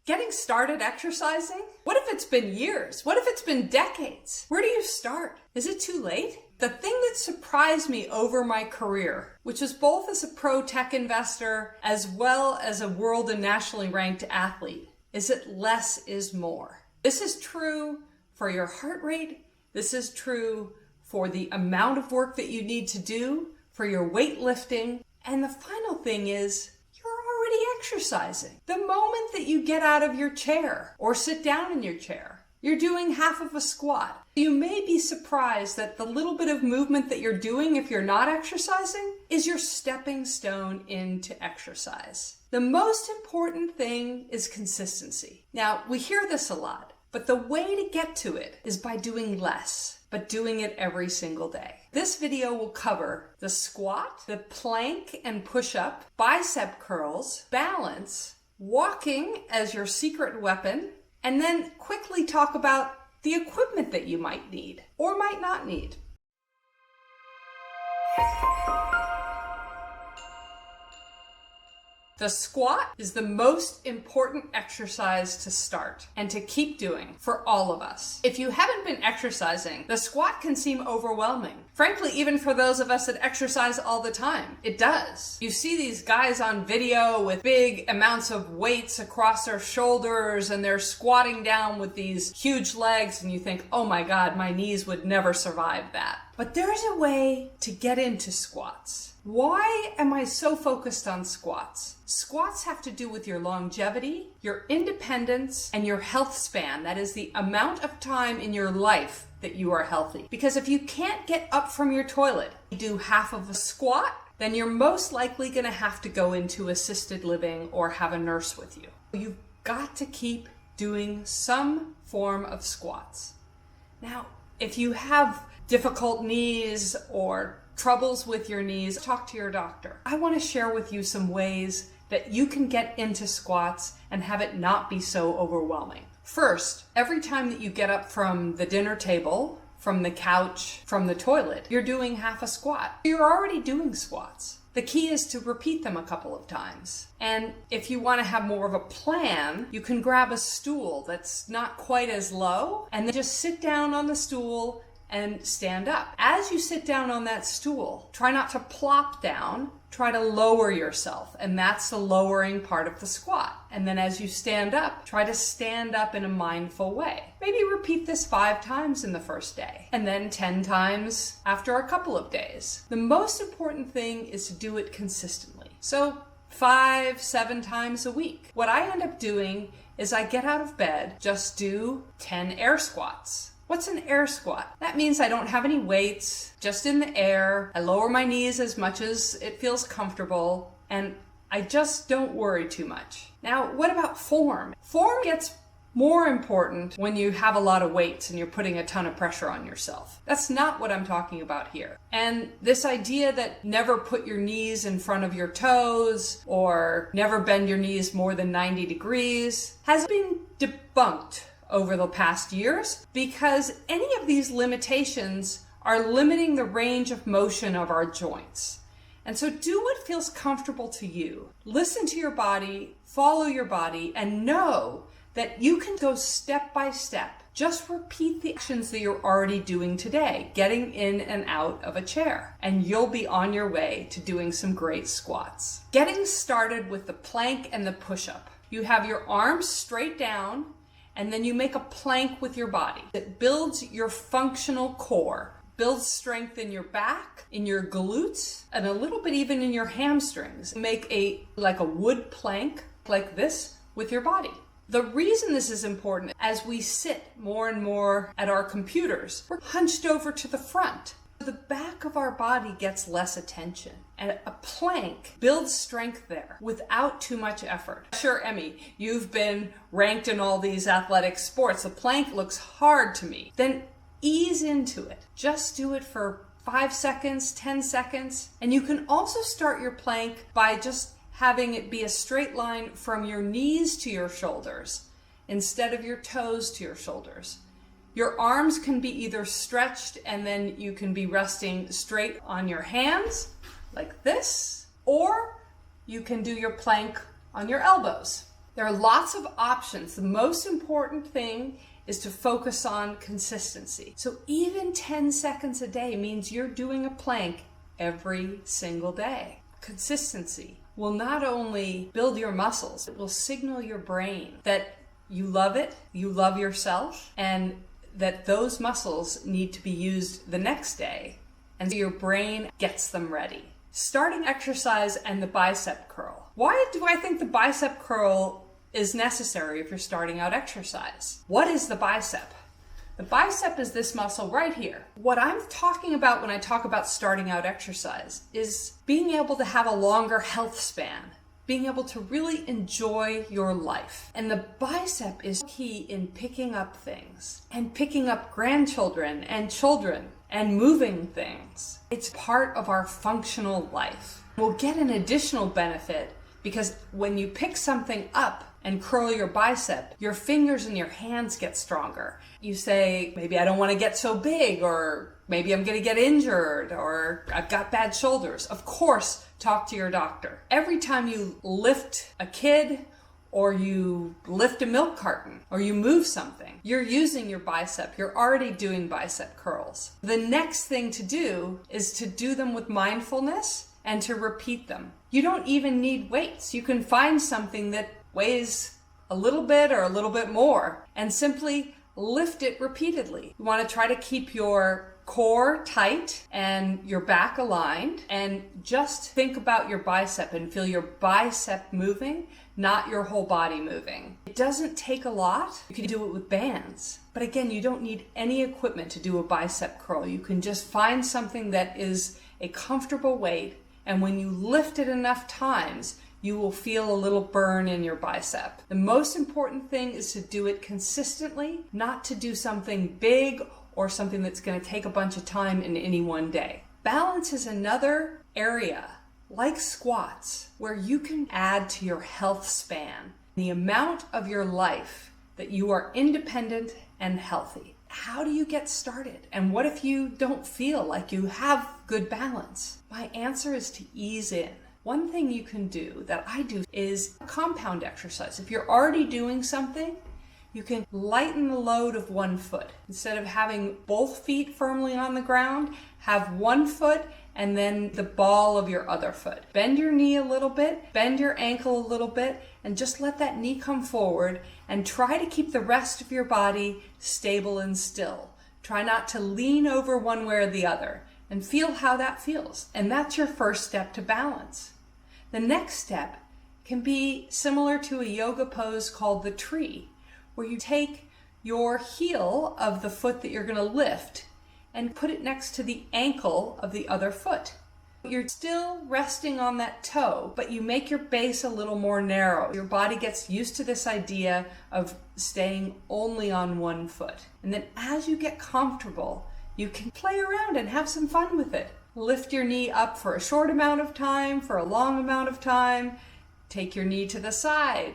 Getting started exercising? What if it's been years? What if it's been decades? Where do you start? Is it too late? The thing that surprised me over my career, which is both as a pro tech investor as well as a world and nationally ranked athlete, is that less is more. This is true for your heart rate. This is true for the amount of work that you need to do, for your weightlifting. And the final thing is, exercising. The moment that you get out of your chair or sit down in your chair, you're doing half of a squat. You may be surprised that the little bit of movement that you're doing if you're not exercising is your stepping stone into exercise. The most important thing is consistency. Now, we hear this a lot, but the way to get to it is by doing less, but doing it every single day. This video will cover the squat, the plank and push-up, bicep curls, balance, walking as your secret weapon, and then quickly talk about the equipment that you might need or might not need. The squat is the most important exercise to start and to keep doing for all of us. If you haven't been exercising, the squat can seem overwhelming. Frankly, even for those of us that exercise all the time, it does. You see these guys on video with big amounts of weights across their shoulders and they're squatting down with these huge legs and you think, oh my God, my knees would never survive that. But there's a way to get into squats. Why am I so focused on squats? Squats have to do with your longevity, your independence, and your health span. That is the amount of time in your life that you are healthy. Because if you can't get up from your toilet, you do half of a squat, then you're most likely going to have to go into assisted living or have a nurse with you. You've got to keep doing some form of squats. Now, if you have difficult knees or troubles with your knees, talk to your doctor. I want to share with you some ways that you can get into squats and have it not be so overwhelming. First, every time that you get up from the dinner table, from the couch, from the toilet, you're doing half a squat. You're already doing squats. The key is to repeat them a couple of times. And if you want to have more of a plan, you can grab a stool that's not quite as low and then just sit down on the stool and stand up. As you sit down on that stool, try not to plop down, try to lower yourself, and that's the lowering part of the squat. And then as you stand up, try to stand up in a mindful way. Maybe repeat this 5 times in the first day, and then 10 times after a couple of days. The most important thing is to do it consistently. So 5-7 times a week. What I end up doing is I get out of bed, just do 10 air squats. What's an air squat? That means I don't have any weights, just in the air. I lower my knees as much as it feels comfortable, and I just don't worry too much. Now, what about form? Form gets more important when you have a lot of weights and you're putting a ton of pressure on yourself. That's not what I'm talking about here. And this idea that never put your knees in front of your toes or never bend your knees more than 90 degrees has been debunked over the past years, because any of these limitations are limiting the range of motion of our joints. And so do what feels comfortable to you. Listen to your body, follow your body, and know that you can go step by step. Just repeat the actions that you're already doing today, getting in and out of a chair, and you'll be on your way to doing some great squats. Getting started with the plank and the push-up. You have your arms straight down, and then you make a plank with your body. It builds your functional core, builds strength in your back, in your glutes, and a little bit even in your hamstrings. Make like a wood plank like this with your body. The reason this is important, as we sit more and more at our computers, we're hunched over to the front. The back of our body gets less attention, and a plank builds strength there without too much effort. Sure, Emmy, you've been ranked in all these athletic sports. The plank looks hard to me. Then ease into it. Just do it for 5 seconds, 10 seconds, and you can also start your plank by just having it be a straight line from your knees to your shoulders instead of your toes to your shoulders. Your arms can be either stretched and then you can be resting straight on your hands like this, or you can do your plank on your elbows. There are lots of options. The most important thing is to focus on consistency. So even 10 seconds a day means you're doing a plank every single day. Consistency will not only build your muscles, it will signal your brain that you love it, you love yourself, and that those muscles need to be used the next day. And so your brain gets them ready. Starting exercise and the bicep curl. Why do I think the bicep curl is necessary if you're starting out exercise? What is the bicep? The bicep is this muscle right here. What I'm talking about when I talk about starting out exercise is being able to have a longer health span, being able to really enjoy your life. And the bicep is key in picking up things and picking up grandchildren and children and moving things. It's part of our functional life. We'll get an additional benefit because when you pick something up and curl your bicep, your fingers and your hands get stronger. You say, maybe I don't want to get so big, or maybe I'm going to get injured, or I've got bad shoulders. Of course, talk to your doctor. Every time you lift a kid, or you lift a milk carton, or you move something, you're using your bicep. You're already doing bicep curls. The next thing to do is to do them with mindfulness and to repeat them. You don't even need weights. You can find something that weighs a little bit or a little bit more and simply lift it repeatedly. You want to try to keep your core tight and your back aligned, and just think about your bicep and feel your bicep moving, not your whole body moving. It doesn't take a lot. You can do it with bands. But again, you don't need any equipment to do a bicep curl. You can just find something that is a comfortable weight, and when you lift it enough times, you will feel a little burn in your bicep. The most important thing is to do it consistently, not to do something big or something that's going to take a bunch of time in any one day. Balance is another area, like squats, where you can add to your health span, the amount of your life that you are independent and healthy. How do you get started? And what if you don't feel like you have good balance? My answer is to ease in. One thing you can do that I do is compound exercise. If you're already doing something, you can lighten the load of one foot. Instead of having both feet firmly on the ground, have one foot and then the ball of your other foot. Bend your knee a little bit, bend your ankle a little bit, and just let that knee come forward and try to keep the rest of your body stable and still. Try not to lean over one way or the other, and feel how that feels. And that's your first step to balance. The next step can be similar to a yoga pose called the tree, where you take your heel of the foot that you're going to lift and put it next to the ankle of the other foot. You're still resting on that toe, but you make your base a little more narrow. Your body gets used to this idea of staying only on one foot. And then as you get comfortable, you can play around and have some fun with it. Lift your knee up for a short amount of time, for a long amount of time. Take your knee to the side.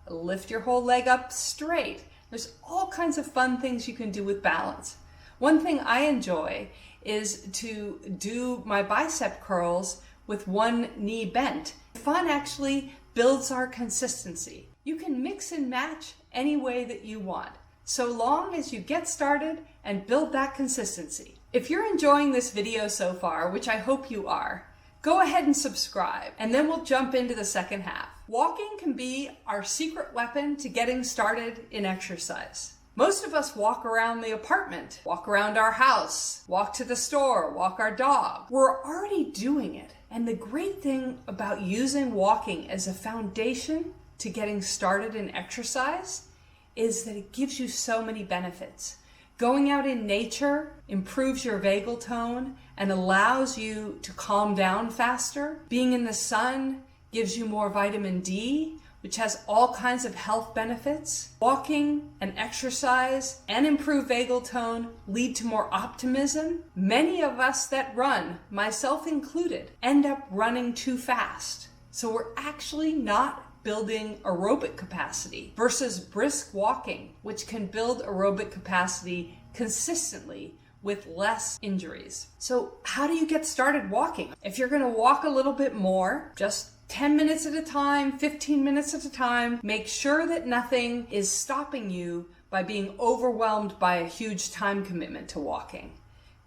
Lift your whole leg up straight. There's all kinds of fun things you can do with balance. One thing I enjoy is to do my bicep curls with one knee bent. Fun actually builds our consistency. You can mix and match any way that you want, so long as you get started and build that consistency. If you're enjoying this video so far, which I hope you are, go ahead and subscribe, and then we'll jump into the second half. Walking can be our secret weapon to getting started in exercise. Most of us walk around the apartment, walk around our house, walk to the store, walk our dog. We're already doing it. And the great thing about using walking as a foundation to getting started in exercise is that it gives you so many benefits. Going out in nature improves your vagal tone and allows you to calm down faster. Being in the sun gives you more vitamin D, which has all kinds of health benefits. Walking and exercise and improved vagal tone lead to more optimism. Many of us that run, myself included, end up running too fast. So we're actually not building aerobic capacity versus brisk walking, which can build aerobic capacity consistently with less injuries. So how do you get started walking? If you're going to walk a little bit more, just 10 minutes at a time, 15 minutes at a time. Make sure that nothing is stopping you by being overwhelmed by a huge time commitment to walking.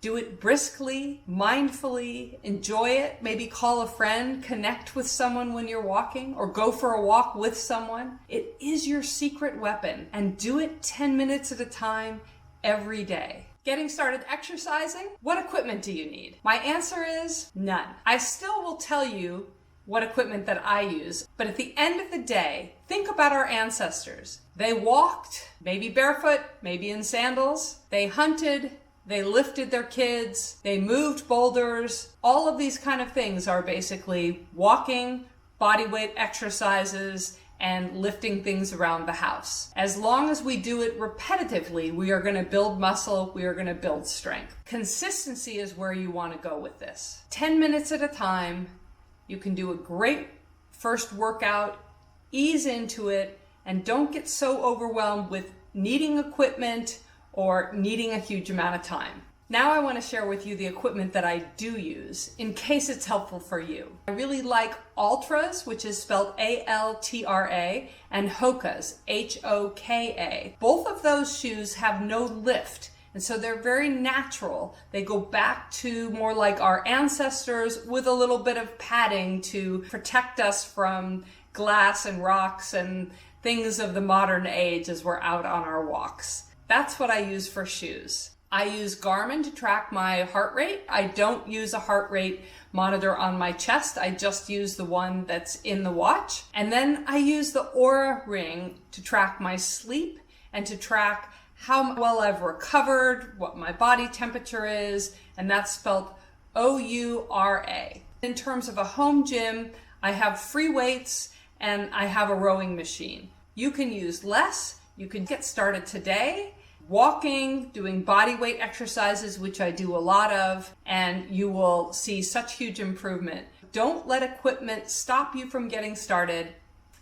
Do it briskly, mindfully, enjoy it. Maybe call a friend, connect with someone when you're walking, or go for a walk with someone. It is your secret weapon, and do it 10 minutes at a time every day. Getting started exercising? What equipment do you need? My answer is none. I still will tell you what equipment that I use, but at the end of the day, think about our ancestors. They walked, maybe barefoot, maybe in sandals. They hunted, they lifted their kids, they moved boulders. All of these kind of things are basically walking, body weight exercises, and lifting things around the house. As long as we do it repetitively, we are going to build muscle, we are going to build strength. Consistency is where you want to go with this. 10 minutes at a time, you can do a great first workout, ease into it, and don't get so overwhelmed with needing equipment or needing a huge amount of time. Now I want to share with you the equipment that I do use in case it's helpful for you. I really like Altras, which is spelled A-L-T-R-A, and Hokas, H-O-K-A. Both of those shoes have no lift, and so they're very natural. They go back to more like our ancestors with a little bit of padding to protect us from glass and rocks and things of the modern age as we're out on our walks. That's what I use for shoes. I use Garmin to track my heart rate. I don't use a heart rate monitor on my chest. I just use the one that's in the watch. And then I use the Oura ring to track my sleep and to track how well I've recovered, what my body temperature is, and that's spelled O-U-R-A. In terms of a home gym, I have free weights and I have a rowing machine. You can use less. You can get started today, walking, doing body weight exercises, which I do a lot of, and you will see such huge improvement. Don't let equipment stop you from getting started.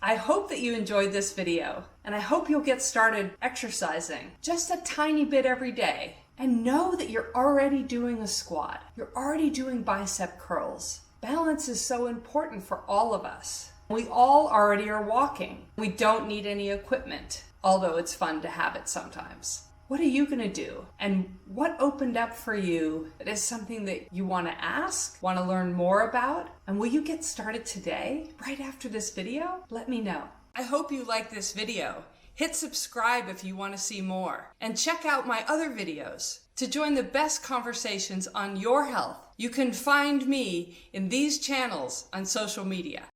I hope that you enjoyed this video, and I hope you'll get started exercising just a tiny bit every day. And know that you're already doing a squat. You're already doing bicep curls. Balance is so important for all of us. We all already are walking. We don't need any equipment, although it's fun to have it sometimes. What are you going to do? And what opened up for you that is something that you want to ask, want to learn more about? And will you get started today, right after this video? Let me know. I hope you like this video. Hit subscribe if you want to see more. And check out my other videos. To join the best conversations on your health, you can find me in these channels on social media.